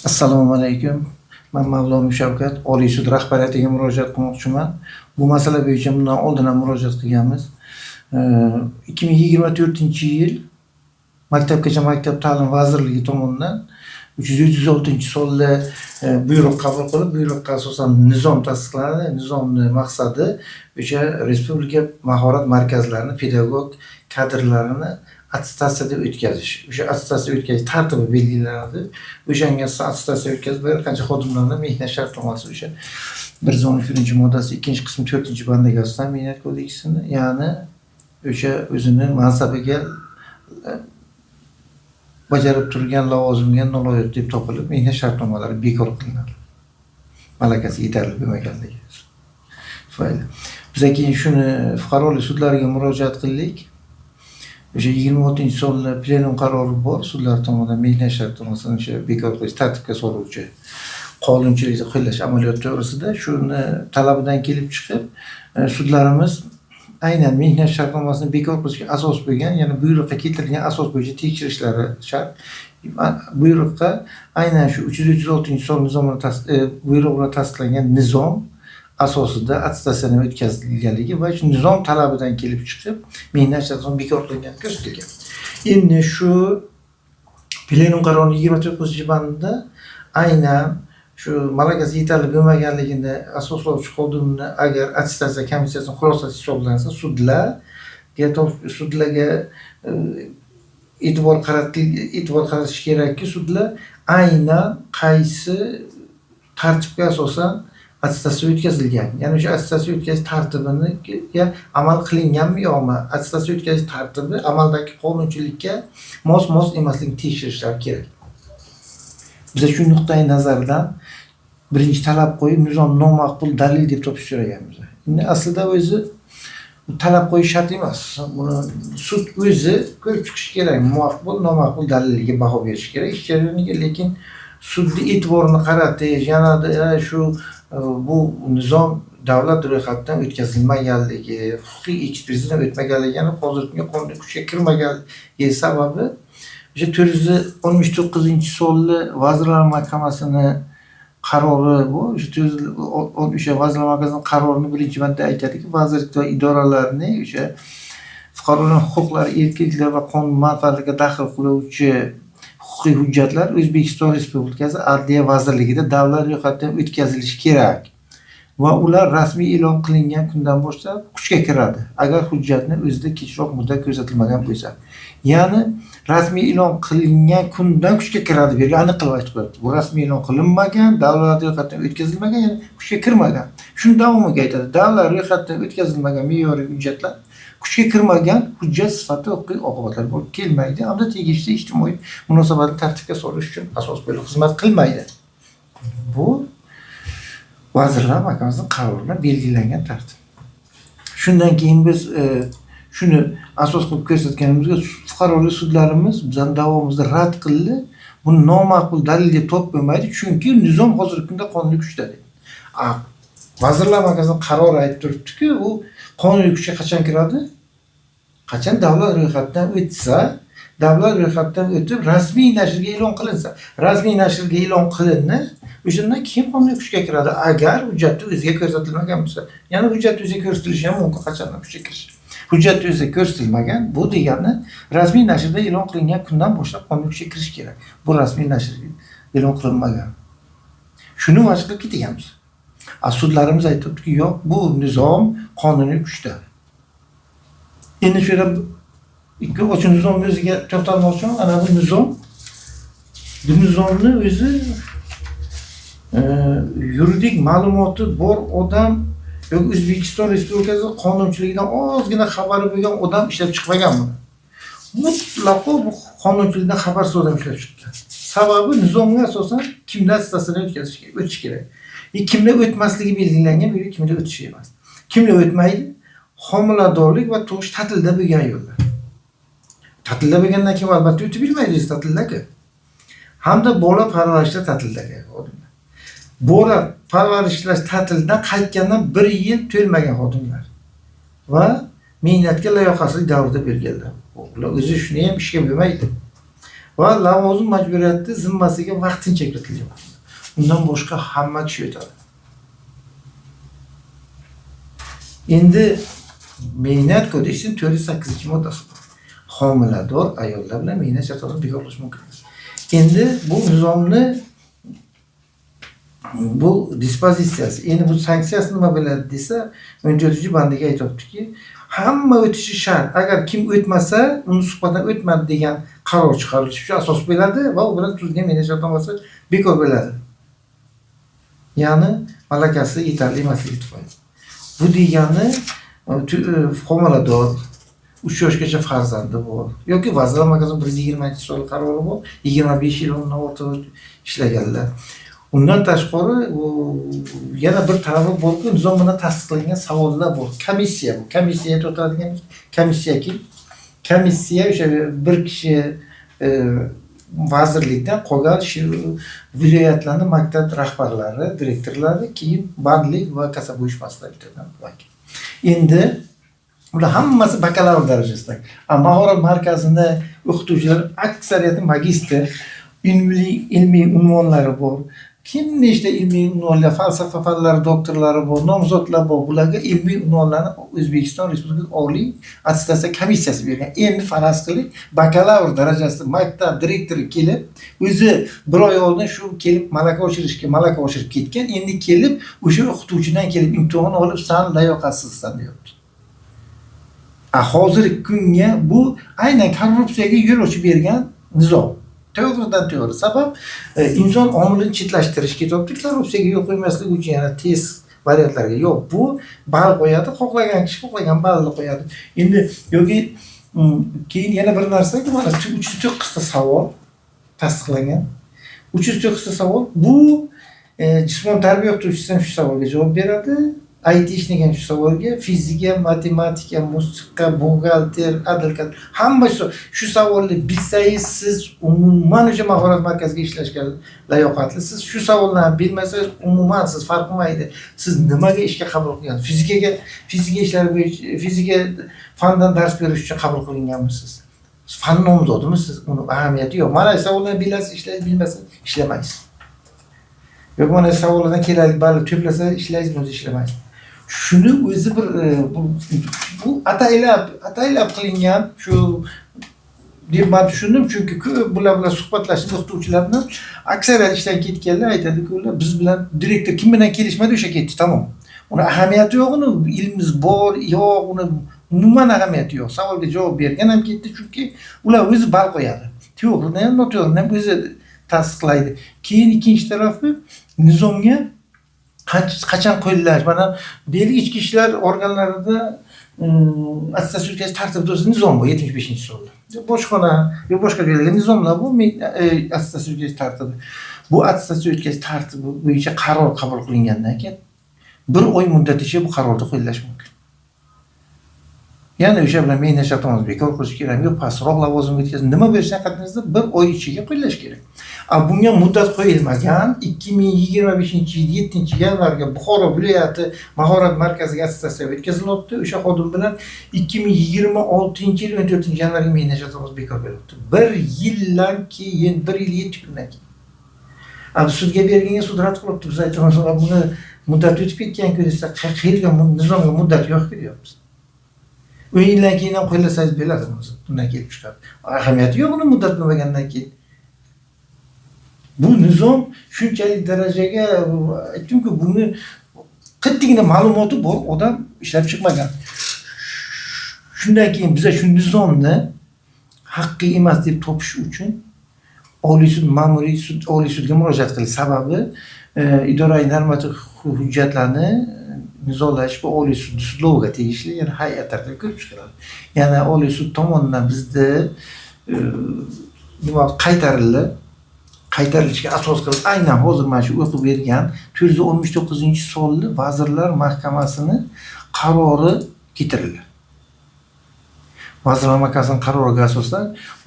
Assalomu alaykum. Men Mavlon Shavkat, Oliy sud rahbariyatiga murojaat qilmoqchiman. Bu masala bo'yicha bundan oldin ham murojaat qilganmiz. 2024-yil Maktabgacha maktab ta'lim vazirligi tomonidan 336-sonli buyruq qabul qilib, buyruqqa asosan nizom tasdiqlanadi. Nizomning maqsadi o'sha respublika mahorat markazlarini, pedagog kadrlarini attestatsiyaga o'tkazish. O'sha attestatsiya o'tkazish tartibi belgilanadi. O'shanga attestatsiya o'tkazib bir qancha xodimlarni mehnat shartnomasi o'sha 113-moddasi 2-qismi 4-bandiga asosan mehnat kodeksini, ya'ni o'sha o'zining mansabiga bajarib turgan lavozimga noloyiq deb topilib, mehnat shartnomalari bekor qilinadi. Malakasi yetarli bo'lmaganligi tufayli. Biz keyin shuni fuqarolik sudlariga murojaat qildik. O'sha 26-sonli plenum qarori bor, sudlar tomonidan mehnat shartnomasini o'sha bekor qilish, tartibga soluvchi qonunchilikni qo'llash amaliyoti to'g'risida shuni talabidan kelib chiqib, sudlarimiz aynan mehnat shartnomasini bekor qilishga asos bo'lgan, ya'ni buyruqqa keltirilgan asos bo'yicha tekshirishlari shart. Buyruqqa aynan shu 336-son buyruq bilan tasdiqlangan nizom asosida attestatsiyani o'tkazilganligi va shu nizom talabidan kelib chiqib mehnat shartnomasi bekor qilingani ko'rsatilgan. Endi shu plenum qarorining 29-bandida aynan shu malakasi yetarli bo'lmaganligini asoslovchi xodimni agar attestatsiya komissiyasining xulosasi hisoblansa, sudlarga e'tibor qaratish kerakki, sudlar aynan qaysi tartibga asosan attestatsiya o'tkazilgan, ya'ni o'sha attestatsiya o'tkazish tartibiga amal qilinganmi yo'qmi, attestatsiya o'tkazish tartibi amaldagi qonunchilikka mos emasligini tekshirishlari kerak. Biz shu nuqtai nazardan birinchi talab qo'yib, nizom nomaqbul dalil deb topish so'raganmiz. Endi aslida o'zi talab qo'yish shart emas. Buni sud o'zi ko'rib chiqishi kerak. Maqbul, nomaqbul daliliga baho berish kerak. Ish jarayoniga, lekin sudni e'tiborini qaratish, yanada shu bu nizom davlat ro'yxatidan o'tkazilmaganligi, huquqiy ekspertizadan o'tmaganligi, ya'ni hozirgi kunga qonun kuchga kirmaganligi sababi o'sha 469-sonli Vazirlar Mahkamasini qarori bu. O'sha Vazirlar Mahkamasining qarorini birinchi bandda aytadiki, vazirlik va idoralarning o'sha fuqarolar huquqlari, erkinliklari va qonun manfaatlariga daxl qiluvchi huquqiy hujjatlar O'zbekiston Respublikasi Adliya vazirligida davlat ro'yxatidan o'tkazilishi kerak va ular rasmiy e'lon qilingan kundan boshlab kuchga kiradi, agar hujjatni o'zida kechroq muddat ko'rsatilmagan bo'lsa. Ya'ni rasmiy e'lon qilingan kundan kuchga kiradi, bu yerga aniq qilib aytib qo'yibdi. Bu rasmiy e'lon qilinmagan, davlat ro'yxatidan o'tkazilmagan, ya'ni kuchga kirmagan. Shuni davomiga aytadi. Davlat ro'yxatidan o'tkazilmagan me'yoriy hujjatlar kuchga kirmagan hujjat sifatida huquqiy oqibatlar bo'lib kelmaydi, hamda tegishli ijtimoiy munosabatni tartibga solish uchun asos bo'lib xizmat qilmaydi. Bu Vazirlar Mahkamasining qarorida belgilangan tartib. Shundan keyin biz shuni asos qilib ko'rsatganimizga fuqarolik sudlarimiz bizning davomimizda rad qildi. Buni nomaqbul dalil deb topolmaydi, chunki nizom hozirgi kunda qonuniy kuchda deb. Vazirlar Mahkamasining qarori aytib turibdi-ku, u qonuniy kuchga qachon kiradi? Qachon davlat ro'yxatidan o'tsa, davlat ro'yxatidan o'tib rasmiy nashrga e'lon qilinsa, rasmiy nashrga e'lon qilinadi, o'shandan keyin qonuniy kuchga kiradi, agar hujjatni o'ziga ko'rsatilmagan bo'lsa. Ya'ni hujjatni o'ziga ko'rsatilishi ham mumkin, qachondan kuchga kirish. Hujjatni o'ziga ko'rsatilmagan, bu degani rasmiy nashrda e'lon qilingan kundan boshlab qonuniy kuchga kirish kerak. Bu rasmiy nashrga e'lon qilinmagan. Shuni vajh qilib ketganmiz. Sudlarimiz aytibdiki, yo'q, bu nizom qonuniy kuchda. Endi shu yerda ikki nizomni o'ziga to'xtalmoqchiman. Ana bu nizomni o'zi yuridik ma'lumoti bor odam yoki O'zbekiston Respublikasi qonunchiligidan ozgina xabari bo'lgan odam ishlab chiqmagan buni. Mutlaqo bu qonunchilikdan xabarsiz odam ishlab chiqqan. Sababi nizomga asosan kimlar attestatsiyadan o'tish kerak. Kimlar o'tmasligi belgilangan, bu kimlar o'tishi emas. Kimlar o'tmaydi? Homiladorlik va tug'ish ta'tilda bo'lgan yo'llar. Ta'tilda bo'lgandan keyin albatta o'tib bilmaydi ta'tildagi. Hamda bola parvarishda ta'tildagi xodimlar. Bola parvarishlash ta'tildan qaytgandan 1 yil to'lmagan xodimlar va mehnatga layoqasiz davrda bo'lganlar. Ular o'zi shuni ham ishga bo'lmaydi. va lavozim majburiyati zimmasiga vaqtincha kiritilgan. Undan boshqa hamma kishi o'tadi. Endi Mehnat kodeksining 408-moddasi bor. Homilador ayollar bilan mehnat shartnomasi bekor qilish mumkin. Endi bu nizomni bu dispozitsiyasi, endi bu sanksiyasi nima bo'ladi desa, 14-bandiga aytibdiki, hamma o'tishi shart. Agar kim o'tmasa, uni suhbatdan o'tmadi degan qaror chiqarilishi shu asos bo'ladi va u bilan tuzilgan mehnat shartnomasi bekor bo'ladi. Ya'ni malakasi yetarli emasligi tufayli. Bu degani homilador 3 yoshgacha farzandi bor yoki Vazirlar Mahkamasining 120-sonli qarori bor, 25 yil undan ortiq ishlaganlar. Undan tashqari yana bir tarafi borki, nizom bilan tasdiqlangan savollar bor. Komissiya bu. Komissiyaga o'tadigan komissiyaki, komissiya o'sha bir kishi vazirlikdan qolgan viloyatlarning maktab rahbarlari, direktorlari, keyin bandlik va kasaba uyushmasidan bittadan vakil. Endi ular hammasi bakalavr darajasida. Mahorat markazida o'qituvchilar aksariyati magistr, ilmiy unvonlari bor. Kim nechta ilmiy unvonlar, falsafa fanlari doktorlari bor, nomzodlar bor. Bularga ilmiy unvonlarni O'zbekiston Respublikasi Oliy attestatsiya komissiyasi bergan. Endi faraz qiling, bakalavr darajasida maktab direktori kelib, o'zi bir oy oldin shu kelib malaka oshirib ketgan, endi kelib o'sha o'qituvchidan kelib imtihon olib, "Sen layoqatsizsan" deyapti. Hozirgi kunga bu aynan korrupsiyaga yo'l ochib bergan nizom. To'g'ridan to'g'ri. Sabab inson omilini chetlashtirish ketyapti. Korrupsiyaga yo'l qo'ymaslik uchun yana tez variantlarga yo'q. Bu ball qo'yadi, xohlagan kishi xohlagan ballni qo'yadi. Endi yoki keyin yana bir narsa, mana 309 ta savol tasdiqlangan. 309 ta savol bu jismoniy tarbiya o'qituvchisidan shu savolga javob beradi. IT ishlagan shu savolga, fizika, matematika, musiqa, buxgalter, advokat, hamma shu savolni bilsangiz, siz umuman o'sha mahorat markaziga ishlashga layoqatlisiz. Shu savollarni bilmasangiz, umuman siz farq qilmaydi. Siz nimaga ishga qabul qilingansiz? Fizika ishlari bo'yicha, fizika fandan dars berish uchun qabul qilinganmisiz? Fan nomzodimisiz? Uni ahamiyati yo'q. Mana shu savollarni bilasiz, ishlaysiz, bilmasangiz ishlamaysiz. Yo'q, mana shu savollardan kerakli ball to'plasa ishlaysiz, o'zi ishlamaysiz. Shuni o'zi bir bu ataylab qilingan shu deb men tushundim, chunki ko'p bular bilan suhbatlashib o'qituvchilar bilan aksariyat ishdan ketganlar aytadiki, ular biz bilan direktor kim bilan kelishmadi, o'sha ketdi, tamom. Uni ahamiyati yo'q, uni ilmimiz bor, yo'q, uni umuman ahamiyati yo'q. Savolga javob bergan ham ketdi, chunki ular o'zi ball qo'yadi. To'g'rini ham, noto'g'rini ham o'zi tasdiqlaydi. Keyin ikkinchi tarafi nizomga qachon qo'llash, mana Belgiya ichki ishlar organlarida attestatsiya o'tkazish tartibi to'g'risida nizom bor 75-sonli. Bojxona yoki boshqa joylarga nizomlar bu attestatsiya o'tkazish tartibi. Bu attestatsiya o'tkazish tartibi bo'yicha qaror qabul qilingandan keyin 1 oy muddat ichida bu qarorni qo'llash mumkin. Ya'ni o'sha bilan mehnat shartnomasi bekor qilish kerak, yo'q pastroq lavozimga o'tkazib, nima berishdan qatnashsa 1 oy ichiga qo'llash kerak. Bunga muddat qo'yilmagan. 2025-yil 7-yanvarga Buxoro viloyati mahorat markaziga attestatsiya o'tkazilibdi. O'sha xodim bilan 2026-yil 14-yanvarga mehnat shartnomasi bekor bo'libdi. 1 yildan keyin, 1 yil 7 kundan keyin. Sudga berganga sud rad qilibdi. Biz aytamiz, buni muddat o'tib ketgan-ku desa, qayerga nizomga muddat yo'q-ku deyapmiz. 10 yildan keyin ham qo'llasangiz bo'ladi, bundan kelib chiqadi. Ahamiyati yo'q uni muddat bo'lmagandan keyin. Bu nizom shunchalik darajaga aytdimku, buni qattiqgina ma'lumoti bor odam ishlab chiqmagan. Shundan keyin biz shu nizomni haqqi emas deb topish uchun Oliy sud, ma'muriy sud, Oliy sudga murojaat qilish sababi idoraviy normativ hujjatlarni nizolash bu Oliy sud sudlovga tegishli, ya'ni hay'atlarga ko'rib chiqiladi. Yana Oliy sud tomonidan bizda nima qaytarilishga asos qilib aynan hozir mana shu o'qib bergan 419-sonli Vazirlar Mahkamasining qarori keltirildi. Vazirlar Mahkamasining qaroriga asosan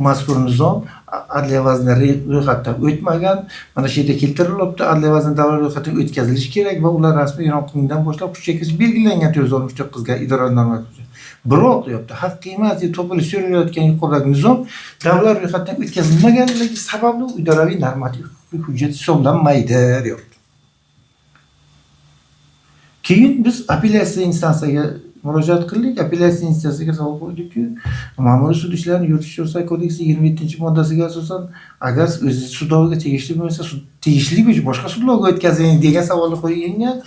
mazkur nizom adliya vazirlari ro'yxatdan o'tmagan. Mana shu yerda keltirilibdi. Adliya vazirlari davlat ro'yxatiga o'tkazilishi kerak va ular rasmiy e'lon qilingan boshlab kuchga kirishi belgilangan 469 ga idora normativ. Biroq deyapti, haqiqiy emas deb topilib so'ralayotgan yuqoridagi nizom davlat ro'yxatidan o'tkazilmaganligi sababli idoraviy normativ hujjat hisoblanmaydi deyapti. Keyin biz apellyatsiya instansiyaga murojaat qildik. Apellyatsiya instansiyaga savol qo'ydikki, Ma'muriy sud ishlarini yuritish jinoyat kodeksi 27-moddasiga asosan agar o'zi sudlovga tegishli bo'lsa, tegishli bo'yicha boshqa sudlovga o'tkazing degan savolni qo'ygangan.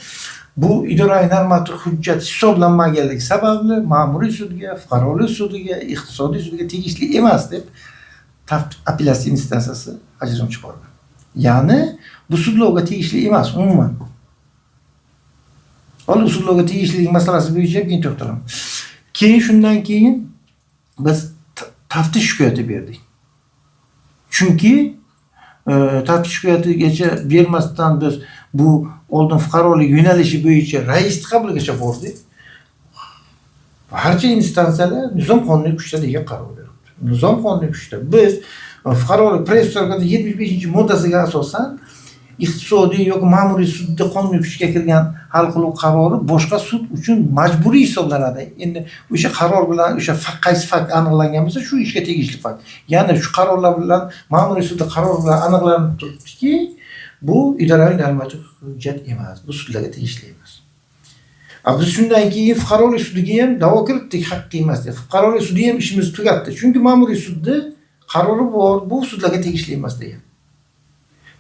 Bu idoraviy normativ hujjat hisoblanmaganligi sababli ma'muriy sudga, fuqarolik sudiga, iqtisodiy sudga tegishli emas deb apellyatsiya instansiyasi ajrim chiqardi. Ya'ni bu sudlovga tegishli emas umuman. Hali sudlovga tegishlilik masalasi bo'yicha keyin to'xtalamiz. Keyin shundan keyin biz taftish shikoyati berdik. Chunki taftish shikoyatigacha bermasdan biz bu oldin fuqarolik yo'nalishi bo'yicha raisni qabuligacha bordik. Barcha instansiyalar nizom qonuniy kuchda degan qaror berdi. Nizom qonuniy kuchda. Biz fuqarolik protsessual kodeks 75-moddasiga asosan iqtisodiy yoki ma'muriy sudda qonuniy kuchga kirgan hal qiluv qarori boshqa sud uchun majburiy hisoblanadi. Endi o'sha qaror bilan o'sha qaysi fakt aniqlangan bo'lsa, shu ishga tegishli fakt. Ya'ni shu qarorlar bilan ma'muriy sudda qaror bilan aniqlanib turibdiki, bu idoraviy normativ hujjat emas, bu sudlarga tegishli emas. Biz shundan keyin fuqarolik sudiga ham da'vo kiritdik, haqiqiy emas deb. Fuqarolik sudi ham ishimizni tugatdi. Chunki ma'muriy sudda qarori bor, bu sudlarga tegishli emas degan.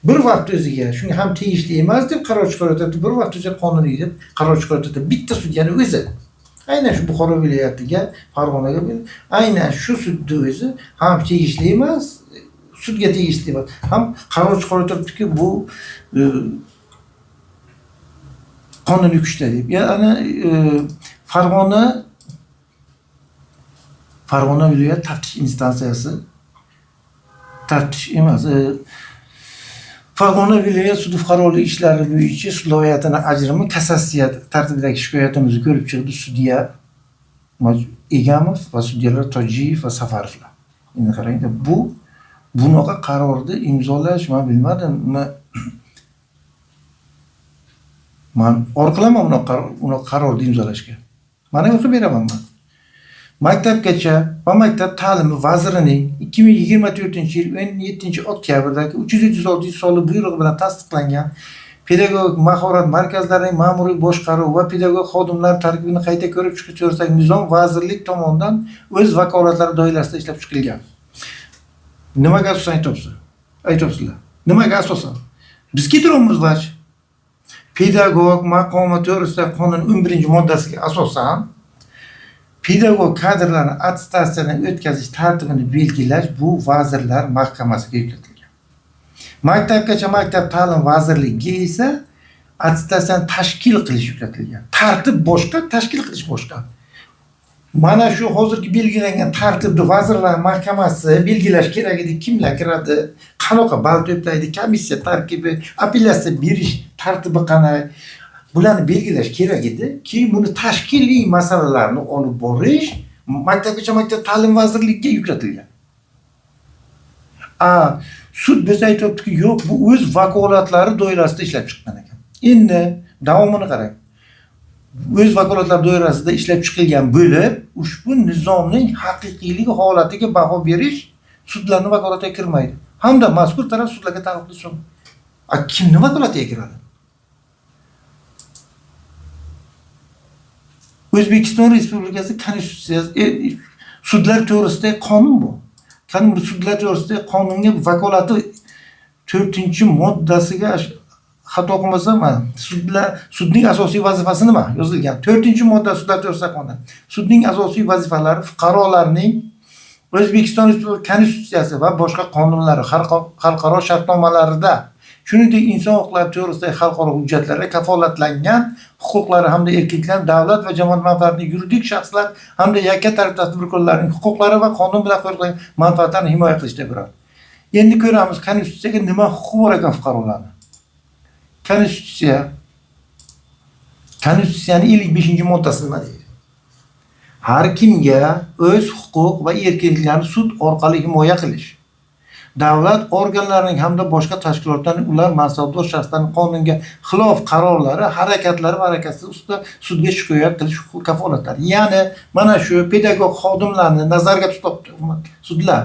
Bir vaqt o'ziga shunga ham tegishli emas deb qaror chiqaryapti, bir vaqt o'ziga qonuniy deb qaror chiqaryapti. Bitta sudyani o'zi. Aynan shu Buxoro viloyatiga, Farg'onaga, aynan shu sudda o'zi ham tegishli emas, sudga tegishli emas. Ham qaror chiqaryaptiki, bu qonuniy kuchda deb. Ya'ni Farg'ona viloyat taftish instansiyasi taftish emas, Farg'ona viloyat sudi fuqarolik ishlari bo'yicha sudloviyatini ajrimi kassatsiya tartibidagi shikoyatimizni ko'rib chiqdi sudya Egamov va sudyalar Tojiyev va Safarovlar. Endi qarang, bu bunaqa qarorni imzolash, men bilmadim, men orqalaman bunaqa qarorni imzolashga. Mana yo'q beraman men. Maktabgacha va maktab ta'limi vazirining 2024-yil 17-oktyabrdagi 336 buyrug'i bilan tasdiqlangan pedagogik mahorat markazlarining ma'muriy boshqaruv va pedagog xodimlar tarkibini qayta ko'rib chiqish to'g'risidagi nizom vazirlik tomonidan o'z vakolatlari doirasida ishlab chiqilgan. Nimaga asosan aytibsizlar? Nimaga asosan? Biz keltiramiz vaj. Pedagog maqomi to'g'risidagi qonun 11-moddasiga asosan pedagog kadrlarni attestatsiyadan o'tkazish tartibini belgilash bu vazirlar mahkamasiga yuklatilgan. Maktabgacha maktab ta'lim vazirligiga esa attestatsiyani tashkil qilish yuklatilgan. Tartib boshqa, tashkil qilish boshqa. Mana shu hozirgi belgilangan tartibni vazirlar mahkamasi belgilash kerak edi. Kimlar kiradi, qanaqa ball to'playdi, komissiya tarkibi, apellyatsiya berish tartibi qanday, bularni belgilash kerak edi ki buni tashkiliy masalalarni olib borish maktabgacha maktab ta'lim vazirligiga yuklatilgan. Sud bizga aytibdiki, yo'q, bu o'z vakolatlari doirasida ishlab chiqqan ekan. Endi davomini qarang. O'z vakolatlari doirasida ishlab chiqilgan bo'lib, ushbu nizomning haqiqiyligi holatiga baho berish sudlarning vakolatiga kirmaydi. Hamda mazkur taraf sudlarga taalluqli so'm. Kimning vakolatiga kiradi? O'zbekiston Respublikasi Konstitutsiyasi sudlar to'g'risidagi qonun bu. Bu sudlar to'g'risidagi qonunga vakolati 4-moddasiga xato qilmasam, sudning asosiy vazifasi nima? Yozilgan. 4-modda sudlar to'g'risidagi qonun. Sudning asosiy vazifalari fuqarolarning O'zbekiston Respublikasi Konstitutsiyasi va boshqa qonunlari, xalqaro shartnomalarida shuningdek inson huquqlari to'g'risidagi xalqaro hujjatlarga kafolatlangan huquqlari hamda erkaklar, davlat va jamoat manfaatini yuridik shaxslar hamda yakka tartib tadbirkorlarining huquqlari va qonun bilan qo'yilgan manfaatlarini himoya qilishda bo'ladi. Endi ko'ramiz, konstitutsiyaga nima huquq bor ekan fuqarolarning. Konstitutsiyaning 55-moddasi nima deydi? Har kimga o'z huquq va erkinliklarini sud orqali himoya qilish davlat organlarining hamda boshqa tashkilotlarning ular mansabdor shaxslarning qonunga xilof qarorlari, harakatlari va harakatsiz ustida sudga shikoyat qilish huquq kafolatlari. Ya'ni mana shu pedagog xodimlarni nazarga tutyapti sudlar.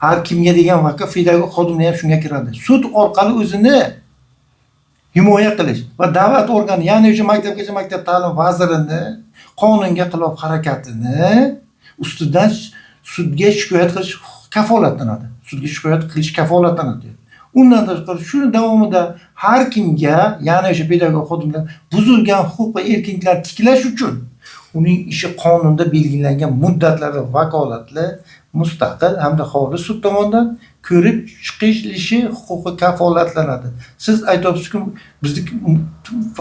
Har kimga degan vaqtda pedagog xodimlar ham shunga kiradi. Sud orqali o'zini himoya qilish va davlat organi, ya'ni o'sha maktabgacha maktab ta'lim vazirini qonunga xilof harakatini ustidan sudga shikoyat qilish kafolatlanadi. Sudga shikoyat qilish kafolatlanadi. Undan tashqari shuni davomida har kimga, ya'ni o'sha pedagog xodimlar buzilgan huquq va erkinliklar tiklash uchun uning ishi qonunda belgilangan muddatlarda vakolatli, mustaqil hamda xolis sud tomonidan ko'rib chiqilishi huquqi kafolatlanadi. Siz aytyapsizki, bizning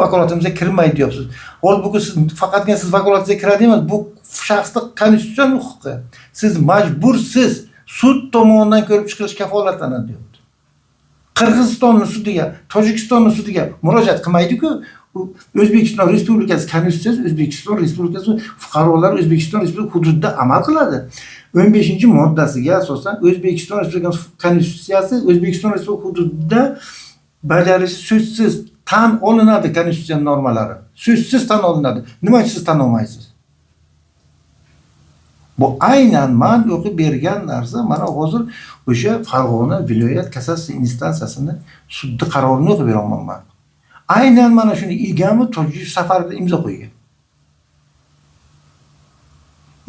vakolatimizga kirmaydi deyapsiz. Holbuki siz faqatgina siz vakolatingizga kiradi emas, bu shaxsning konstitutsion huquqi. Siz majbursiz sud tomonidan ko'rib chiqilish kafolatlanadi deyapti. Qirg'izistonning sudiga, Tojikistonning sudiga murojaat qilmaydi-ku, O'zbekiston Respublikasi Konstitutsiyasi O'zbekiston Respublikasi fuqarolar O'zbekiston Respublikasi hududida amal qiladi. 15-moddasiga asosan O'zbekiston Respublikasi Konstitutsiyasi O'zbekiston Respublikasi hududida bajarishi so'zsiz tan olinadi konstitutsiya normalari. So'zsiz tan olinadi. Nima uchun siz tan olmaysiz? Bu aynan men o'qib bergan narsa, mana hozir o'sha Farg'ona viloyat kassatsiya instansiyasini sudda qarorini o'qib beraman men. Aynan mana shuni Ilgami Tojiyev safarida imzo qo'ygan.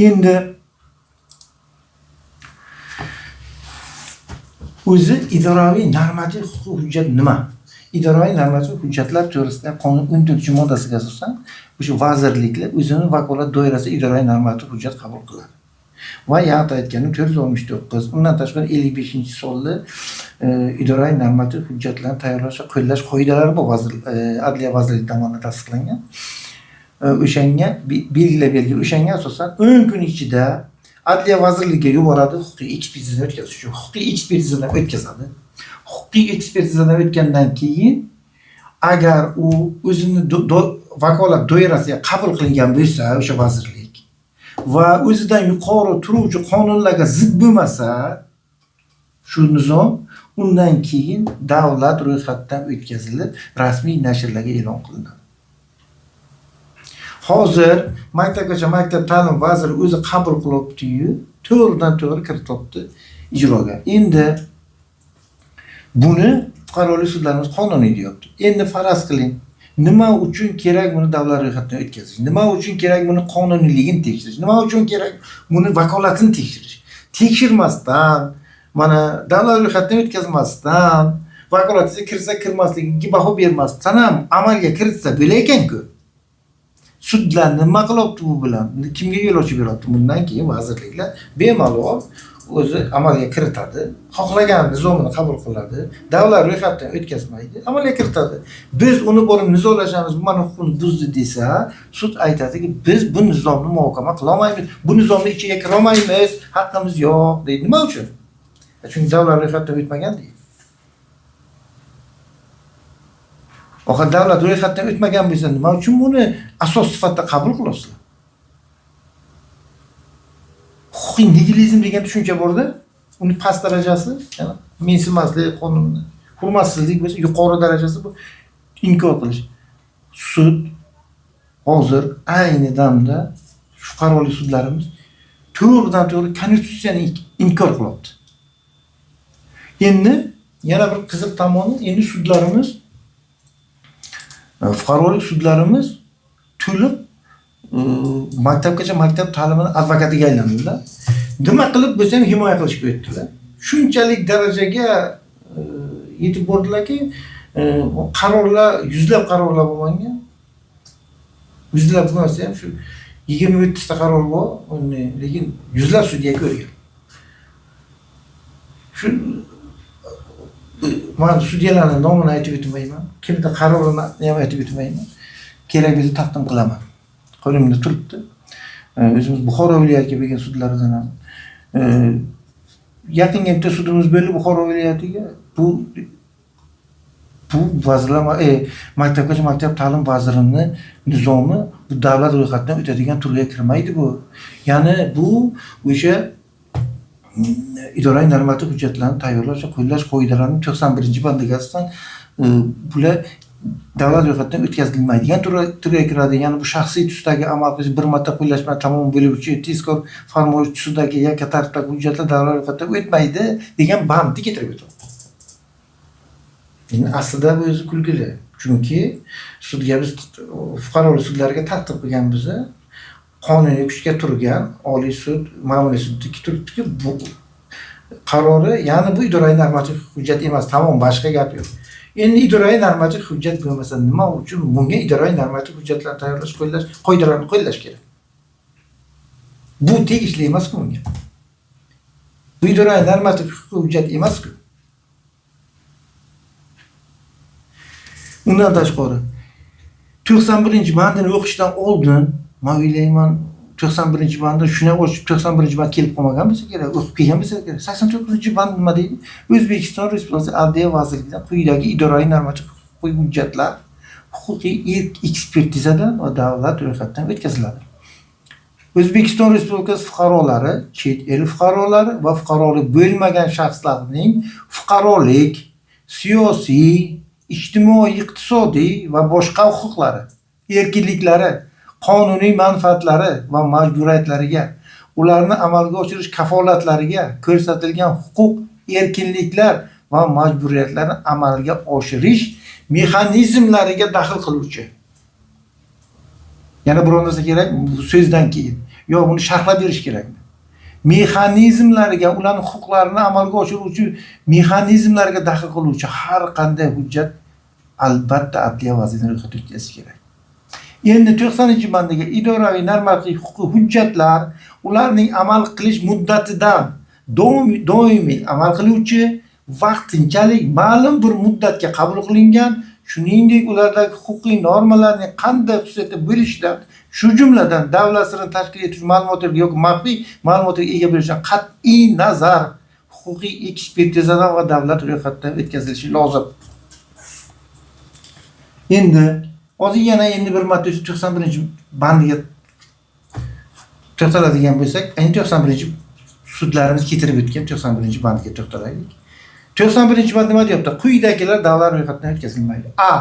Endi o'zi idoraviy normativ huquq hujjat nima? Idoraviy normativ hujjatlar to'g'risida qonun 14-moddasiga asosan o'sha vazirliklar o'zining vakolat doirasida idoraviy normativ hujjat qabul qiladi. Va yaqinda aytganim 469, undan tashqari 55-sonli idoraviy normativ hujjatlarni tayyorlash va qo'llash qoidalari bu Adliya vazirligi tomonidan tasdiqlangan. O'shanga belgilab o'shanga asosan 10 kun ichida Adliya vazirligiga yuboradi, huquqiy ekspertizadan o'tkazish uchun. Huquqiy ekspertizadan o'tkazadi. Huquqiy ekspertizadan o'tgandan keyin agar u o'zini vakolat doirasiga qabul qilingan bo'lsa, o'sha vazirlik va o'zidan yuqori turuvchi qonunlarga zid bo'lmasa, shu nizom undan keyin davlat ro'yxatdan o'tkazilib, rasmiy nashrlarga e'lon qilinadi. Hozir maktabgacha maktab ta'lim vaziri o'zi qabul qilibdi-yu, to'g'ridan-to'g'ri kirityapti ijroga. Endi buni fuqarolik sudlarimiz qonuniy deyapti. Endi faraz qiling, nima uchun kerak buni davlat ro'yxatidan o'tkazish? Nima uchun kerak buni qonuniyligini tekshirish? Nima uchun kerak buni vakolatini tekshirish? Tekshirmasdan, mana davlat ro'yxatidan o'tkazmasdan, vakolatiga kirsa kirmasligiga baho bermasdan ham amalga kiritsa bo'lar-ekan-ku. Sudlar nima qilyapti bu bilan? Kimga yo'l ochib beryapti? Bundan keyin vazirliklar bemalol o'zi amalga kiritadi, xohlagan nizomini qabul qiladi, davlat ro'yxatdan o'tkazmaydi, amalga kiritadi. Biz uni borib nizolashamiz, mana huquqni buzdi desa, sud aytadiki, biz bu nizomni muhokama qila olmaymiz, bu nizomni ichiga kira olmaymiz, haqqimiz yo'q deydi. Nima uchun? Chunki davlat ro'yxatdan o'tmagan deydi. Oxir davlat ro'yxatdan o'tmagan bo'lsa, nima uchun buni asos sifatida qabul qilyapsizlar? Huquqiy nihilizm degan tushuncha bor-da, uni past darajasi, ya'ni mensimaslik, qonunni hurmatsizlik bo'lsa, yuqori darajasi bu inkor qilish. Sud hozir ayni damda fuqarolik sudlarimiz to'g'ridan-to'g'ri konstitutsiyani inkor qilyapti. Endi yana bir qiziq tomoni, endi sudlarimiz, fuqarolik sudlarimiz to'liq maktabgacha maktab ta'limini advokatiga aylandilar. Nima qilib bo'lsa ham himoya qilishga o'tdilar. Shunchalik darajaga yetib bordilarki, qarorlar, yuzlab qarorlar bo'lgan. Yuzlab bo'lmasa ham shu 27 ta qaror bor, lekin yuzlab sudya ko'rgan. Shu men sudyalarning nomini aytib o'tmayman. Kimda qarorini ham aytib o'tmayman. Kerak bo'lsa taqdim qilaman. Qo'limda turibdi. O'zimiz Buxoro viloyatiga bergan sudlardan ham yaqinga bitta sudimiz bo'ldi Buxoro viloyatiga. Bu vazirlar maktabgacha maktab ta'lim vazirining nizomi bu davlat ro'yxatidan o'tadigan turga kirmaydi bu. Ya'ni bu o'sha idoraviy normativ hujjatlarni tayyorlash va qo'llash qoidalarining 91-bandiga asosan bular davlat ro'yxatidan o'tkazilmaydigan turga kiradi. Ya'ni bu shaxsiy tusdagi amal qilish, bir marta qo'llash bilan tamom bo'luvchi tezkor farmoyish tusdagi yakka tartibdagi hujjatlar davlat ro'yxatidan o'tmaydi degan bandni keltirib o'tadi. Endi aslida bu o'zi kulgili. Chunki sudga biz fuqarolik sudlariga tartib qilganmiz. Qonuniy kuchga turgan Oliy sud, ma'muriy suddagi turibdiki, bu qarori, ya'ni bu idoraviy normativ hujjat emas, tamom boshqa gap yo'q. Endi idoraviy normativ hujjat bo'lmasa nima uchun bunga idoraviy normativ hujjatlarni tayyorlash, qo'llash, qoidalarni qo'llash kerak? Bu tegishli emas-ku bunga. Bu idoraviy normativ hujjat emas-ku. Undan tashqari 91-bandini o'qishdan oldin men o'ylayman 91-bandni shuna o'chib 91-band kelib qolmagan bo'lsa kerak, o'qib kelgan bo'lsa kerak. 89-band nima deydi? O'zbekiston Respublikasi Adliya vazirligidan quyidagi idoraviy normativ huquqiy hujjatlar huquqiy ekspertizadan va davlat ro'yxatidan o'tkaziladi. O'zbekiston Respublikasi fuqarolari, chet el fuqarolari va fuqarolik bo'lmagan shaxslarning fuqarolik, siyosiy, ijtimoiy, iqtisodiy va boshqa huquqlari, erkinliklari, qonuniy manfaatlari va majburiyatlariga, ularni amalga oshirish kafolatlariga ko'rsatilgan huquq, erkinliklar va majburiyatlarni amalga oshirish mexanizmlariga daxl qiluvchi. Yana biror narsa kerak bu so'zdan keyin. Yo buni sharhlab berish kerakmi? Mexanizmlariga, ularning huquqlarini amalga oshiruvchi mexanizmlarga daxl qiluvchi har qanday hujjat albatta Adliya vazirligining ro'yxatiga o'tkazish kerak. Endi 90-bandiga idoraviy normativ huquqiy hujjatlar ularning amal qilish muddatidan doimiy amal qiluvchi, vaqtinchalik ma'lum bir muddatga qabul qilingan, shuningdek ulardagi huquqiy normalarning qanday xususiyatda bo'lishidan, shu jumladan davlat sirini tashkil etuvchi ma'lumotlarga yoki maxfiy ma'lumotlarga ega bo'lishdan qat'iy nazar huquqiy ekspertizadan va davlat ro'yxatidan o'tkazilishi lozim. Endi hozir yana bir marta 91-bandiga to'xtaladigan bo'lsak, endi 91-sudlarimiz keltirib o'tgan 91-bandiga to'xtalaylik. 91-band nima deyapti? Quyidagilar davlat ro'yxatidan o'tkazilmaydi. A.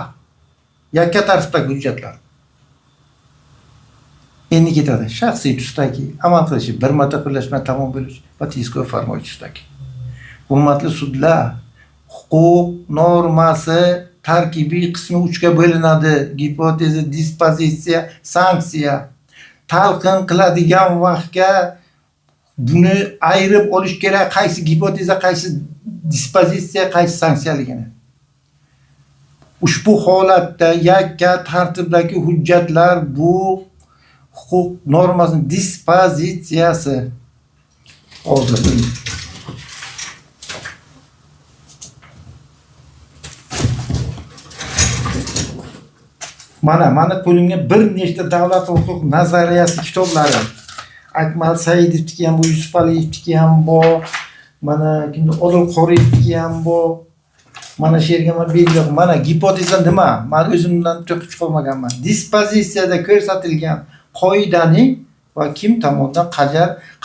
Yakka tartibdagi hujjatlar. Endi ketadi. Shaxsiy tusdagi amal qilishi, bir marta qo'llash bilan tamom bo'lish va tezkor farmoyish tusdagi. Hurmatli sudlar, huquq normasi tarkibiy qismi 3 ga bo'linadi. Gipoteza, dispozitsiya, sanksiya. Talqin qiladigan vaqtga buni ayirib olish kerak, qaysi gipoteza, qaysi dispozitsiya, qaysi sanksiyaligini. Ushbu holatda yakka tartibdagi hujjatlar bu huquq normasining dispozitsiyasi. Hozir mana qo'limga bir nechta davlat huquq nazariyasi kitoblari. Akmal Saidovniki ham bu, Yusuf Aliyevniki ham bu, mana kimdir Odil Qoriyevniki ham bu. Mana shu yerga men belgilab, mana gipoteza nima? Men o'zimdan to'qib chiqolmaganman. Dispozitsiyada ko'rsatilgan qoidaning va kim tomonidan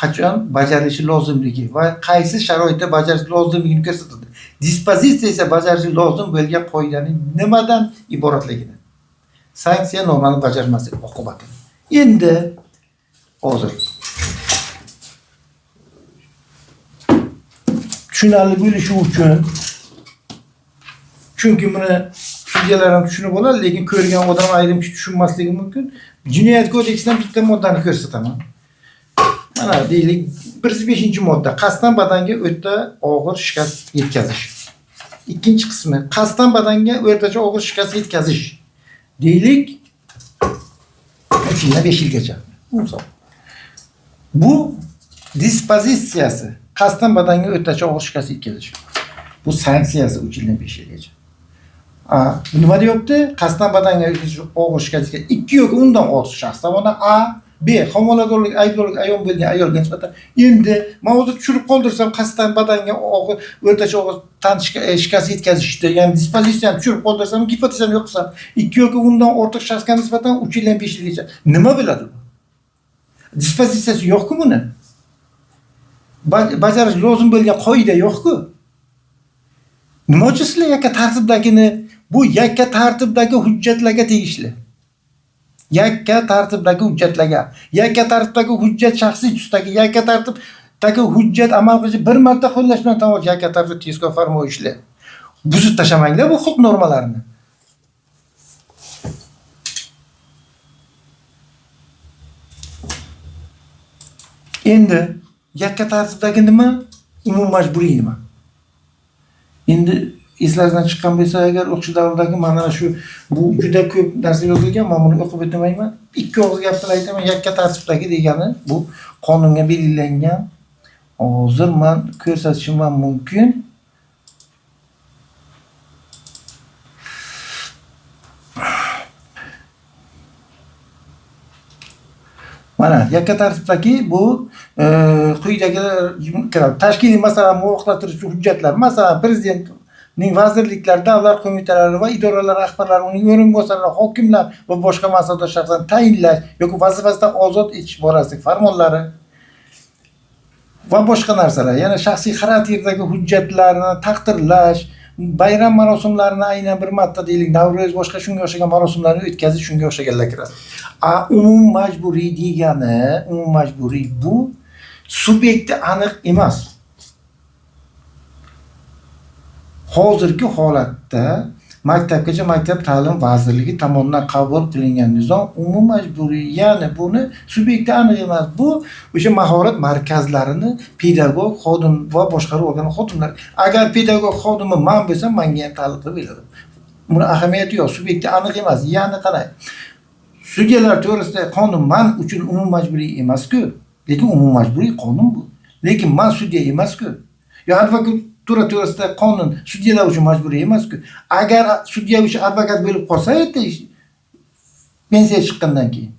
qachon bajarilishi lozimligi va qaysi sharoitda bajarish lozimligini ko'rsatadi. Dispozitsiya esa bajarish lozim bo'lgan qoidaning nimadan iboratligini. Sanksiya normani bajarmaslik oqibati. Endi hozir tushunarli bo'lishi uchun, chunki buni sudyalar ham tushunib oladi, lekin ko'rgan odam ayrim kishi tushunmasligi mumkin. Jinoyat kodeksidan bitta moddani ko'rsataman. Mana deylik 105-modda qasddan badanga o'ta og'ir shikast yetkazish. Ikkinchi qismi qasddan badanga o'rtacha og'ir shikast yetkazish. Deylik 3 yildan 5 yilgacha. Bu dispozitsiyasi qasddan badanga o'rtacha og'ir shikast yetkazish. Bu sanksiyasi 3 yildan 5 yilgacha. Nima deyapti? Qasddan badanga og'ir shikast 2 yoki undan ortiq shaxs tomonidan A, B homiladorlik, aybdorlik ayon bo'lgan ayolga nisbatan endi men hozir tushirib qoldirsam qasddan badanga og'ir o'rtacha og'ir tan shikast yetkazishdi, ya'ni dispozitsiyani tushirib qoldirsam, gipotezani yo'q qilsam 2 yoki undan ortiq shaxsga nisbatan 3 yildan 5 yilgacha nima bo'ladi bu? Dispozitsiyasi yo'q-ku buni. bajarish lozim bo'lgan qoida yo'q-ku. Nima uchun sizlar yakka tartibdagini bu yakka tartibdagi hujjatlarga tegishli? Yakka tartibdagi hujjatlarga, yakka tartibdagi hujjat shaxsiy tusdagi, yakka tartibdagi hujjat amal qilishi bir marta qo'llash bilan tamom yakka tartib tezkor farmoyishlar. Buzib tashamanglar bu huquq normalarini. Endi yakka tartibdagi nima? Umum majburiy nima? Endi eslaringizdan chiqqan bo'lsa agar o'qish davridagi mana shu bu juda ko'p narsa yozilgan, men buni o'qib o'tmayman. Ikki og'iz gap bilan aytaman, yakka tartibdagi degani bu qonunga belgilangan. Hozir men ko'rsatishim mumkin. Mana yakka tartibdagi bu quyidagilar tashkiliy masala muvofiqlashtirish hujjatlar, masalan prezidentning vazirliklar, davlat qo'mitalari va idoralar rahbarlari, uning o'rinbosarlari, hokimlar va boshqa mansabdor shaxslarni tayinlash yoki vazifasidan ozod etish borasidagi farmonlari va boshqa narsalar, yana shaxsiy xarakterdagi hujjatlarni taqdirlash, bayram marosimlarini aynan bir marta deylik, Navro'z boshqa shunga o'xshagan marosimlarni o'tkazish shunga o'xshaganlar kiradi. Umum majburiy degani, umum majburiy bu subyekti aniq emas. Hozirgi holatda maktabgacha maktab ta'lim vazirligi tomonidan qabul qilingan nizom umum majburiy, ya'ni buni subyekti aniq emas. Bu o'sha mahorat markazlarini pedagog xodim va boshqaruv organi xodimlari. Agar pedagog xodimi men bo'lsam, menga ham taalluqli bo'ladi. Buni ahamiyati yo'q, subyekti aniq emas. Ya'ni qarang, sudyalar to'g'risidagi qonun men uchun umum majburiy emas-ku, lekin umum majburiy qonun bu. Lekin men sudya emas-ku. Yo advokatura to'g'risidagi qonun sudyalar uchun majburiy emas-ku. Agar sudya uchun advokat bo'lib qolsa, pensiya chiqqandan keyin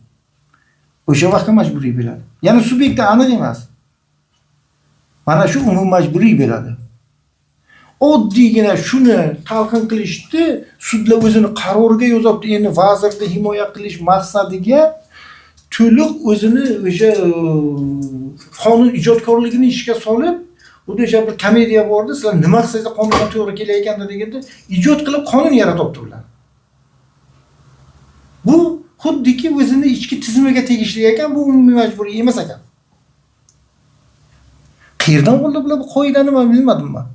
o'sha vaqtda majburiy bo'ladi. Ya'ni subyekti aniq emas. Mana shu umum majburiy bo'ladi. Oddiygina shuni talqin qilishdi, sudlar o'zini qaroriga yozibdi. Endi vazirni himoya qilish maqsadiga to'liq o'zini o'sha qonun ijodkorligini ishga solib, bunda o'sha bir komediya bordi, sizlar nima qilsangiz qonunga to'g'ri kelayotganda deganda ijod qilib qonun yaratibdi ular. Bu xuddiki o'zini ichki tizimiga tegishli ekan, bu umumiy majburiy emas ekan. Qayerdan bo'ldi bular bu qoidani men bilmadim men.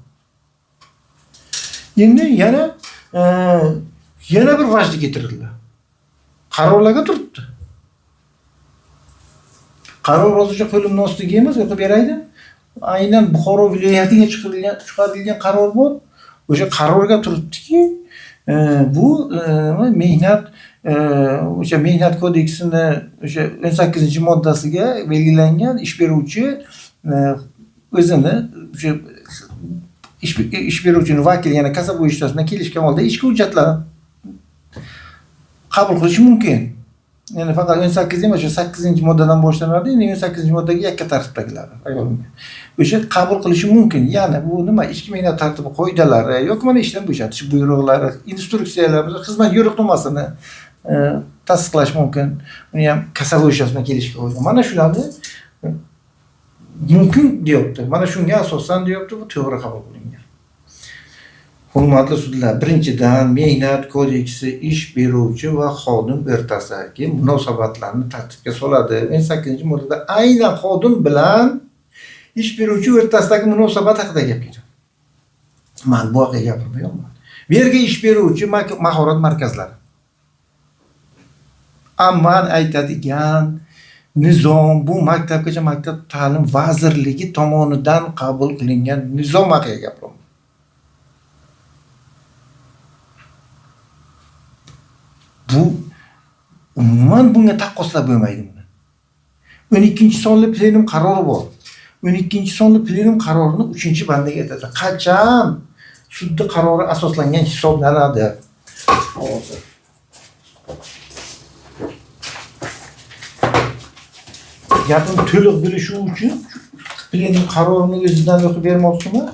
Endi yana bir vajdi keltirildi. Qarorlarga turibdi. Qaror hozircha qo'limning ostiga emas, o'qib beraydi. Aynan Buxoro viloyatiga chiqarilgan qaror bor. O'sha qarorga turibdiki, bu mehnat kodeksini o'sha 18-moddasiga belgilangan ish beruvchi o'zini o'sha ish beruvchining vakili, ya'ni kasaba uyushmasidan kelishgan holda ichki hujjatlarni qabul qilishi mumkin. Ya'ni faqat 18 emas, 8-moddadan boshlanadi. Endi 18-moddaga yakka tartibdagilar ayolimga. O'sha qabul qilishi mumkin. Ya'ni bu nima? Ichki mehnat tartibi qoidalari yoki mana ishdan bo'shatish buyruqlari, instruksiyalar, xizmat yo'riqnomasini tasdiqlash mumkin. Buni ham kasaba uyushmasidan kelishga qo'ygan. Mana shularni mumkin deyapti. Mana shunga asosan deyapti, bu to'g'ri qabul qilingan. Hurmatli sudlar, birinchidan mehnat kodeksi ish beruvchi va xodim o'rtasidagi munosabatlarni tartibga soladi. 18-moddada aynan xodim bilan ish beruvchi o'rtasidagi munosabat haqida gap ketadi. Men bu haqida gapirmayapman. Bu yerga ish beruvchi mahorat markazlari. Amman aytadigan nizom bu maktabgacha maktab ta'lim vazirligi tomonidan qabul qilingan nizom haqida gapiraman. Bu umuman bunga taqqoslab bo'lmaydi buni. 12-sonli plenum qarori bor. 12-sonli plenum qarorini 3-bandiga aytadi. Qachon sudda qarori asoslangan hisoblanadi? Hozir. Gapim to'liq bilishi uchun plenum qarorini o'zidan o'qib bermoqchiman.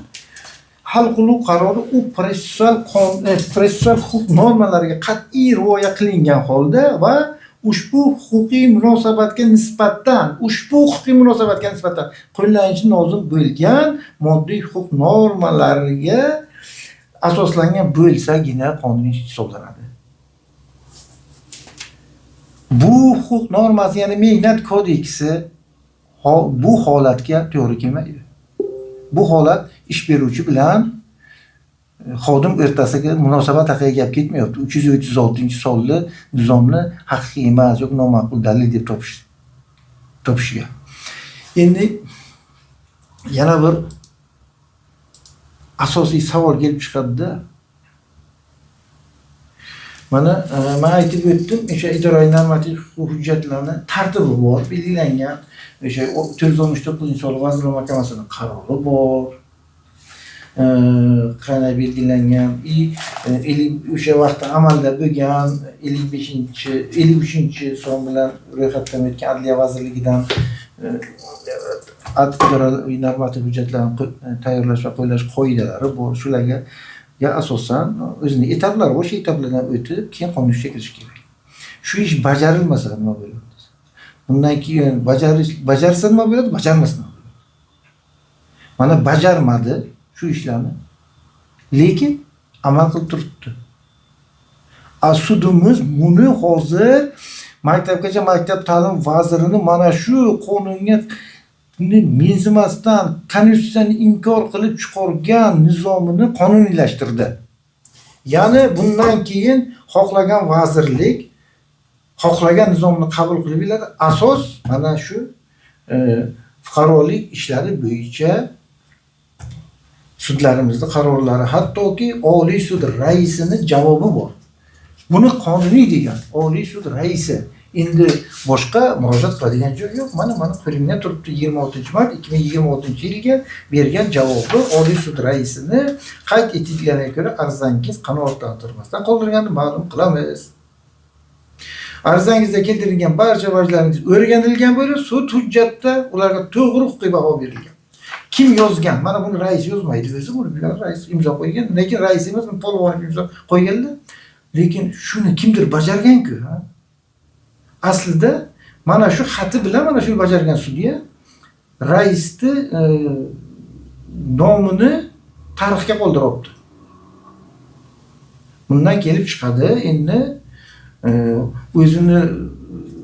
Hal qiluvchi qarori u protsessual huquq normalariga qat'iy rioya qilingan holda va ushbu huquqiy munosabatga nisbatan qo'llanilishi lozim bo'lgan moddiy huquq normalariga asoslangan bo'lsagina qonuniy hisoblanadi. Bu huquq normasi, ya'ni mehnat kodeksi bu holatga to'g'ri kelmaydi. Bu holat ish beruvchi bilan xodim o'rtasidagi munosabat haqida gap ketmayapti. 336-sonli nizomni haqiqiy emas yoki nomaqbul dalil deb topishiga. Endi yana bir asosiy savol kelib chiqadi-da. Mana men aytib o'tdim, o'sha idoraviy normativ hujjatlarni tartibi bor, belgilangan. O'sha 419-sonli Vazirlar Mahkamasining qarori bor. Qanday belgilangan, o'sha vaqtda amalda bo'lgan 53-son bilan ro'yxatdan o'tgan Adliya vazirligidan idoraviy normativ hujjatlarni tayyorlash va qo'llash qoidalari bor. Shularga asosan o'zining etaplari bor, o'sha etaplardan o'tib keyin qonunga kirish kerak. Shu ish bajarilmasa nima bo'ladi? Bundan keyin bajarsa nima bo'ladi, bajarmasa nima bo'ladi? Mana bajarmadi shu ishlarni. Lekin amal qilib turibdi. Sudimiz buni hozir maktabgacha maktab ta'lim vazirini mana shu qonunga mensimasdan konstitutsiyani inkor qilib chiqargan nizomini qonuniylashtirdi. Ya'ni bundan keyin xohlagan vazirlik xohlagan nizomni qabul qilib beradi. Asos mana shu fuqarolik ishlari bo'yicha sudlarimizning qarorlari, hattoki Oliy sud raisini javobi bor. Buni qonuniy degan Oliy sud raisi endi boshqa murojaat qiladigan joy yo'q. Mana qo'limda turibdi 26-mart 2026-yilga bergan javobi Oliy sud raisini qayd etilganiga ko'ra arzangiz qanoatlantirmasdan qoldirganini ma'lum qilamiz. Arzangizda keltirilgan barcha vajlaringiz o'rganilgan bo'lib, sud hujjatda ularga to'g'ri huquqiy baho berilgan. Kim yozgan? Mana buni rais yozmaydi o'zi, buni bilan rais imzo qo'ygan. Lekin rais emas, polvon imzo qo'yganlar. Lekin shuni kimdir bajargan-ku, ha? Aslida mana shu xati bilan mana shu bajargan sudya raisni nomini tarixga qoldiryapti. Bundan kelib chiqadi, endi o'zini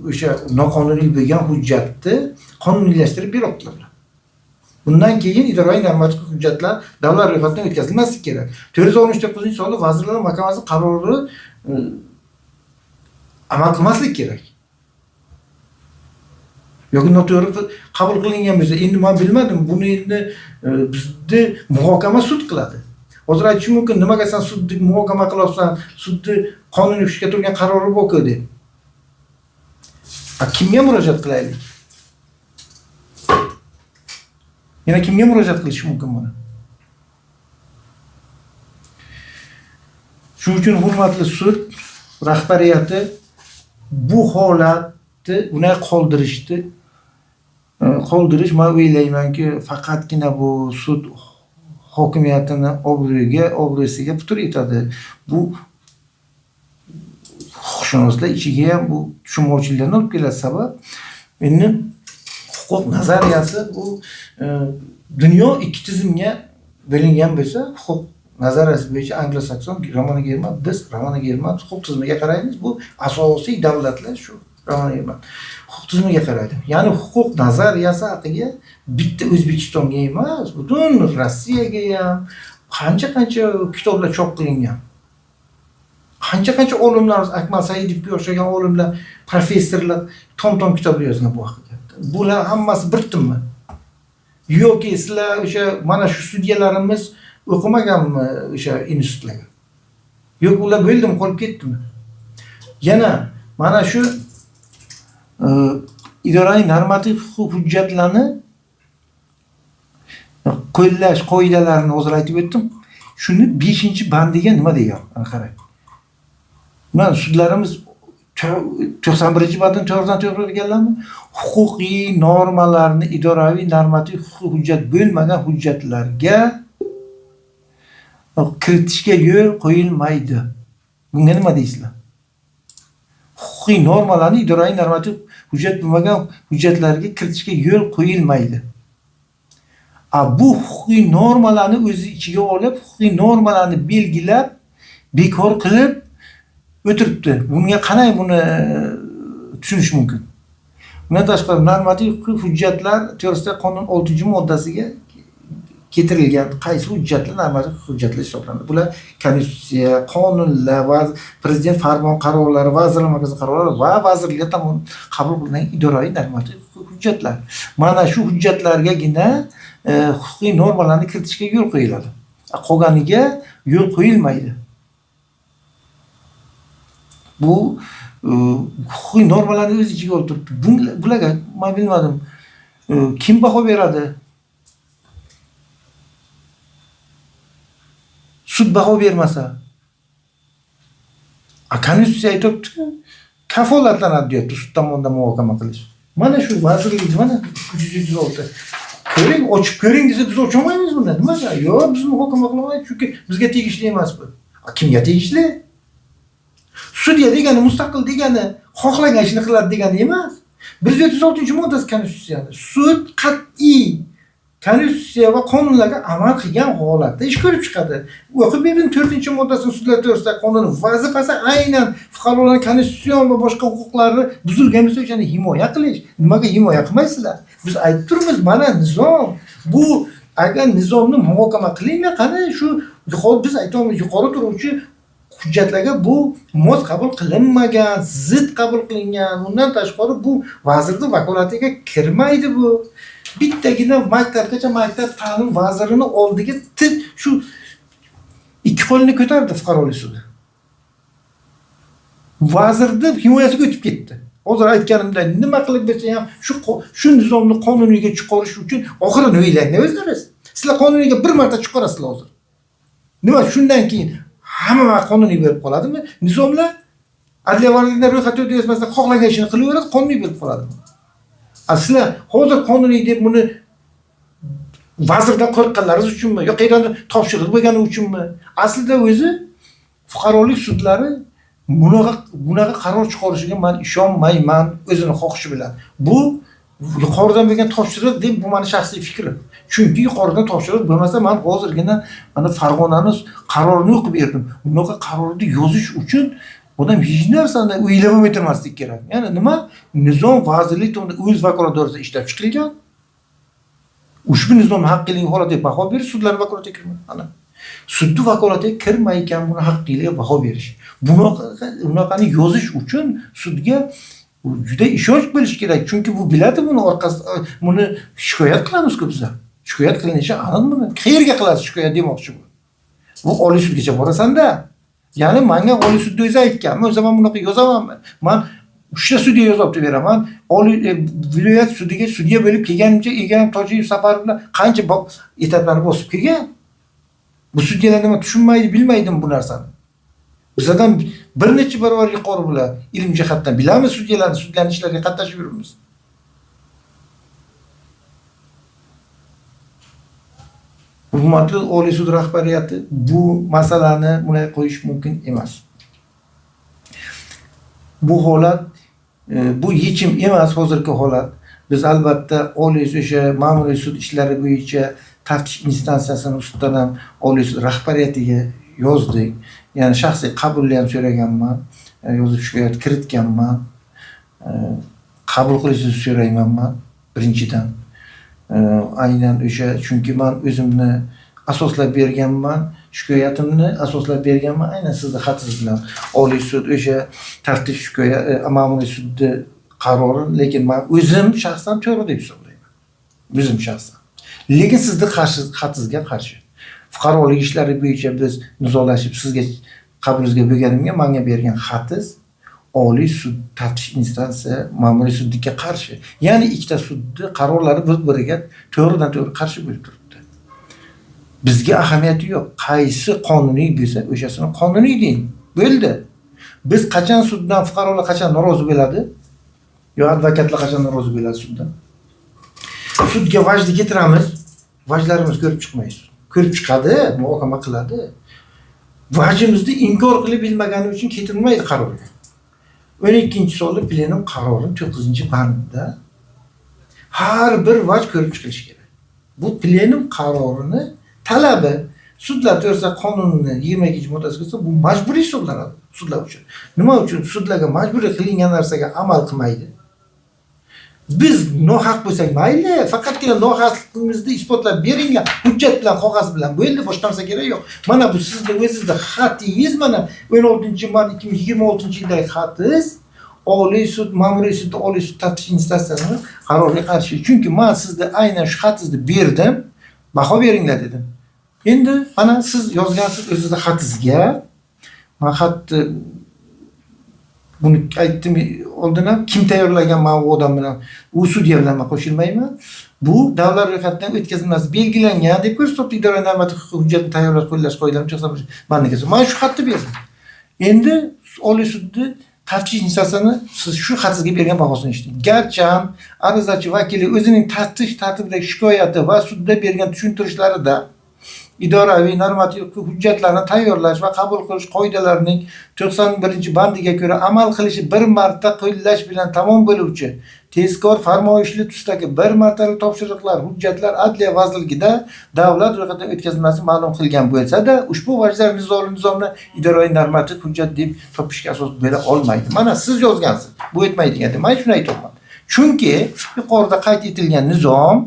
o'sha noqonuniy bo'lgan hujjatni qonuniylashtirib beryaptilar. Bundan keyin idoraviy normativ hujjatlar davlat ro'yxatidan o'tkazilmasligi kerak. 419-sonli Vazirlar Mahkamasi qarori amal qilmaslik kerak. Yoki noto'g'ri qabul qilingan bo'lsa, endi men bilmadim, buni endi bizni muhokama sud qiladi. Hozir aytish mumkin, nimaga sen sudni muhokama qilyapsan, sudni qonuniy kuchga turgan qarori bor-ku deb. Kimga murojaat qilaylik? Yana kimga murojaat qilish mumkin buni? Shuning uchun hurmatli sud rahbariyati bu holatni uni qoldirish, men o'ylaymanki, faqatgina bu sud hokimiyatini obro'siga putur etadi. Bu huquqshunoslar ichiga ham bu tushunmovchiliklarni olib keladi. Sabab endi huquq nazariyasi bu dunyo ikki tizimga bo'lingan bo'lsa, huquq nazariyasi bo'yicha Anglo-Sakson, Romano German, biz Romano German huquq tizimiga qaraymiz. Bu asosiy davlatlar shu Romano German huquq tizimiga qaraydi. Ya'ni huquq nazariyasi haqiga bitta O'zbekistonga emas, butun Rossiyaga ham qancha kitoblar chop qilingan. Qancha olimlarimiz, Akmal Saidovga o'xshagan olimlar, professorlar tom kitoblar yozgan bu haqida. Bular hammasi bir timmi? Yoki sizlar o'sha mana shu sudyalarimiz o'qimaganmi o'sha institutlarga? Yo'q, ular bo'ldimi, qolib ketdimi? Yana mana shu idoraviy normativ hujjatlarni qo'llash qoidalarini hozir aytib o'tdim. Shuni 5-bandiga nima degan? Ana qarang. Mana sudlarimiz 91-banddan to'g'ridan-to'g'ri o'rganganlarmi? Huquqiy normalarni idoraviy normativ hujjat bo'lmagan hujjatlarga kiritishga yo'l qo'yilmaydi. Bunga nima deysizlar? huquqiy normalarni idoraviy normativ hujjat bo'lmagan hujjatlarga kiritishga yo'l qo'yilmaydi. Bu huquqiy normalarni o'z ichiga olib, huquqiy normalarni belgilab, bekor qilib o'tiribdi. Bunga qanday buni tushunish mumkin? Bundan tashqari normativ huquqiy hujjatlar to'g'risida qonun 6-moddasiga keltirilgan qaysi hujjatlar normativ hujjatlar hisoblanadi? Bular konstitutsiya, qonunlar va prezident farmon qarorlari, vazirlar mahkamasi qarorlari va vazirliklar tomonidan qabul qilingan idoraviy normativ huquqiy hujjatlar. Mana shu hujjatlargagina huquqiy normalarni kiritishga yo'l qo'yiladi. Qolganiga yo'l qo'yilmaydi. Bu huquqiy normalarni o'z ichiga olib turibdi. Bularga men bilmadim, kim baho beradi? Sud baho bermasa, konstitutsiya aytibdi, kafolatlanadi deyapti sud tomonidan muhokama qilish. Mana shu vazirlik, mana 306. Ko'ring, ochib ko'ring desa biz ocha olmaymiz buni. Nimaga? Yo'q, biz muhokama qilmaymiz chunki bizga tegishli emas bu. Kimga tegishli? Sudya degani mustaqil degani xohlagan ishni qiladi degani emas. 136-moddasi konstitutsiyani. Sud qat'iy konstitutsiya va qonunlarga amal qilgan holatda ish ko'rib chiqadi. O'qib bering 4-moddasini sudlar to'g'risida qonuni vazifasi aynan fuqarolarning konstitutsion va boshqa huquqlarini buzilgan bo'lsa o'shani himoya qilish. Nimaga himoya qilmaysizlar? Biz aytib turibmiz, mana nizom. Bu agar nizomni muhokama qilinglar, qani shu yuqori biz aytamiz, yuqori turuvchi hujjatlarga bu mos qabul qilinmagan, zid qabul qilingan. Bundan tashqari bu vazirning vakolatiga kirmaydi bu. Bittagina maktabgacha maktab ta'lim vazirini oldiga shu ikki qo'lini ko'tardi fuqarolik sudi. Vazirni himoyasiga o'tib ketdi. Hozir aytganimdek, nima qilib bersa ham shu nizomni qonuniyga chiqarish uchun oxirini o'ylanglar o'zlaringiz. Sizlar qonuniyga bir marta chiqarasizlar hozir. Nima shundan keyin hamma qonuniy berib qoladimi? Nizomlar adliya vazirligining ro'yxati o'tkazmasdan xohlagan ishini qilaveradi, qonuniy berib qoladimi? Asli hozir qonuniy deb buni vazirdan qo'rqqanlaringiz uchunmi yoki qayerdan topshiriq bo'lgani uchunmi? Aslida o'zi fuqarolik sudlari bunaqa qaror chiqarishiga men ishonmayman o'zini xohishi bilan. Bu yuqoridan bo'lgan topshiriq deb bu meni shaxsiy fikrim. Chunki yuqoridan topshiriq bo'lmasa men hozirgina mana Farg'onaning qarorini o'qib berdim. Bunaqa qarorni yozish uchun odam hech narsani o'ylab ham o'tirmaslik kerak. Ya'ni nima? Nizom vazirlik tomonidan o'z vakolat doirasida ishlab chiqilgan. Ushbu nizom haqqiyligi holatiga baho berish sudlar vakolatiga kirmaydi. Ana. Sudning vakolatiga kirmayotgan buni haqqiyligi baho berish. Bunaqani yozish uchun sudga juda ishonch bo'lish kerak. Chunki bu biladi buni buni shikoyat qilamiz ko'p bizlar. Shikoyat qilinishi aniq buni. Qayerga qilasiz shikoyat demoqchi bu. Bu oliy sudgacha borasan-da. Ya'ni menga oliy sudda o'zi aytgan, o'zi men bunaqa yozamanman. Men 3 ta sudga yozib beraman. Oliy viloyat sudiga sudya bo'lib kelganimcha Egarim Tojiyev safar bilan qancha etaplarni bosib kelgan. Bu sudyalar nima tushunmaydi, bilmaydim bu narsani. Bizdan bir necha barobar yuqori bular ilm jihatdan bilamiz sudyalarni, sudlarning ishlariga qatnashib yuribmiz. Hurmatli Oliy sud rahbariyati bu masalani bunday qo'yish mumkin emas. Bu holat bu yechim emas hozirgi holat. Biz albatta Oliy o'sha ma'muriy sud ishlari bo'yicha taftish instansiyasining ustidan ham Oliy sud rahbariyatiga yozdik. Ya'ni shaxsiy qabulni ham so'raganman, yozib shikoyat kiritganman. Qabul qilishingizni so'rayman men birinchidan. Aynan o'sha chunki men o'zimni asoslab berganman, shikoyatimni asoslab berganman aynan sizning xatingiz bilan. Oliy sud o'sha taftish shikoyat ma'muriy sudni qarori, lekin men o'zim shaxsan to'g'ri deb hisoblayman. O'zim shaxsan. Lekin sizning xatingizga qarshi. Fuqarolik ishlari bo'yicha biz nizolashib sizga qabulingizga bo'lganimga menga bergan xatingiz Oliy sud taftish instansiya ma'muriy sudga qarshi. Ya'ni ikkita sudning qarorlari bir-biriga to'g'ridan-to'g'ri qarshi bo'lib turibdi. Bizga ahamiyati yo'q. Qaysi qonuniy bo'lsa, o'shasini qonuniy deng. Bo'ldi. Biz qachon suddan fuqarolar qachon norozi bo'ladi? Yo advokatlar qachon norozi bo'ladi suddan? Sudga vajni keltiramiz, vajlarimiz ko'rib chiqmaydi. Ko'rib chiqadi, muhokama qiladi. Vajimizni inkor qilib bilmagani uchun ketilmaydi qarorga. 12 sonli plenum qarorining 9-bandida har bir vaj ko'rib chiqilishi kerak. Bu plenum qarorini talabi sudlar to'g'risida qonunni 22-moddasi bo'lsa, bu majburiy sudlanadi sudlar uchun. Nima uchun sudlarga majburiy qilingan narsaga amal qilmaydi? Biz nohaq bo'lsak mayli, faqatgina nohaqligimizni isbotlab beringlar, hujjat bilan, qog'oz bilan. Bu endi boshqa narsa kerak yo'q. Mana bu sizning o'zingizning xatingiz, mana 16-mart 2026-yildagi xatingiz Oliy sud, ma'muriy sud, Oliy sud taftish instansiyasining qaroriga qarshi. Chunki men sizga aynan shu xatingizni berdim, baho beringlar dedim. Endi mana siz yozgansiz o'zingizning xatingizga. Men xatni buni aytdim oldin ham, kim tayyorlagan men u odam bilan, u sudya bilan men qo'shilmayman. Bu davlat ro'yxatidan o'tkazilmasi belgilangan deb ko'rsatdi idora normativ hujjatni tayyorlash, qo'llash qoidalarini chiqsa bandiga. Men shu xatni berdim. Endi Oliy sudni taftish instansiyasini siz shu xatingizga bergan bahosini eshiting. Garchi ham arizachi vakili o'zining taftish tartibidagi shikoyati va sudda bergan tushuntirishlarida idoraviy normativ hujjatlarni tayyorlash va qabul qilish qoidalarining 91-bandiga ko'ra amal qilishi bir marta qo'llash bilan tamom bo'luvchi tezkor farmoyishli tusdagi bir martalik topshiriqlar, hujjatlar Adliya vazirligida davlat ro'yxatidan o'tkazilmasini ma'lum qilgan bo'lsa-da, ushbu vajlar nizomni idoraviy normativ hujjat deb topishga asos bo'la olmaydi. Mana siz yozgansiz. Bu etmaydigan deb men shuni aytayapman. Chunki yuqorida qayd etilgan nizom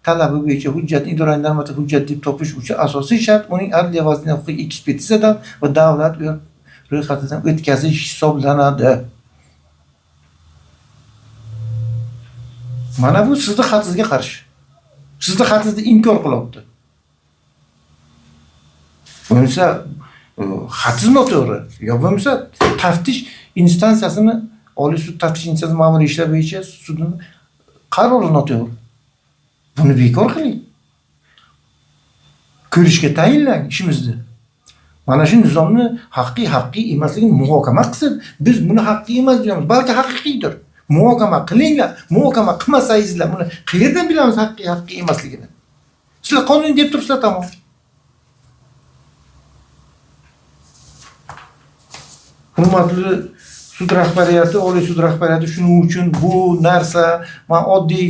talabi bo'yicha hujjatni idoraviy normativ hujjat deb topish uchun asosiy shart uning Adliya vazirligining huquqiy ekspertizadan va davlat ro'yxatidan o'tkazish hisoblanadi. Mana bu sizning xatingizga qarshi. Sizning xatingizni inkor qilyapti. Bo'lmasa xatingiz noto'g'ri, yo bo'lmasa taftish instansiyasini Oliy sud taftish instansiyasi ma'muriy ishlar bo'yicha sudning qarori noto'g'ri. Buni bekor qiling. Ko'rishga tayinlang ishimizni. Mana shu nizomni haqiqiy emasligini muhokama qilsin. Biz buni haqiqiy emas deymiz, balki haqiqiydir. Muhokama qilinglar. Muhokama qilmasangizlar buni qayerdan bilamiz haqiqiy emasligini? Sizlar qonun deb turibsizlar, tamom. Hurmatli sud rahbariyati, Oliy sud rahbariyati shuning uchun bu narsa men oddiy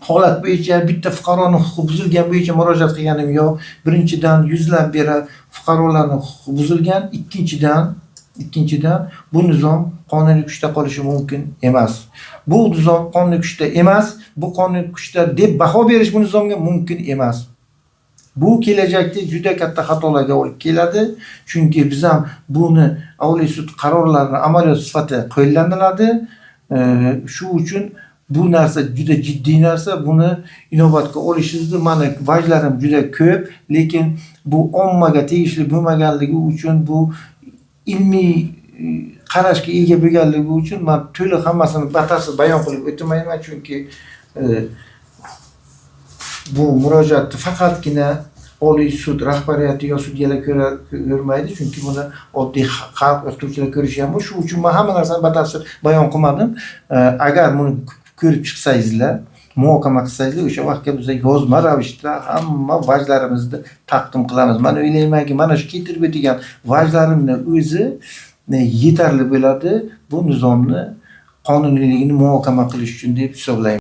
holat bo'yicha bitta fuqaroning huquqi buzilgan bo'yicha murojaat qilganim yo'q. Birinchidan yuzlab beri fuqarolarning huquqi buzilgan, ikkinchidan bu nizom qonuniy kuchda qolishi mumkin emas. Bu nizom qonuniy kuchda emas, bu qonuniy kuchda deb baho berish bu nizomga mumkin emas. Bu kelajakda juda katta xatolarga olib keladi. Chunki biz ham buni Oliy sud qarorlarini amaliyot sifatida qo'llaniladi. Shu uchun bu narsa juda jiddiy narsa. Buni inobatga olishingizni mana vajlarim juda ko'p, lekin bu ommaga tegishli bo'lmaganligi uchun, bu ilmiy qarashga ega bo'lganligi uchun men to'liq hammasini batafsil bayon qilib o'tmayman, chunki bu murojaatni faqatgina Oliy sud rahbariyati yo sudyalar ko'rmaydi, chunki buni oddiy xalq o'qituvchilar ko'rishi ham bor. Shu uchun men hamma narsani batafsil bayon qilmadim. Agar buni ko'rib chiqsangizlar, muhokama qilsangizlar, o'sha vaqtga biz yozma ravishda hamma vajlarimizni taqdim qilamiz. Men o'ylaymanki, mana shu keltirib o'tgan vajlarimni o'zi yetarli bo'ladi bu nizomni qonuniyligini muhokama qilish uchun deb hisoblayman.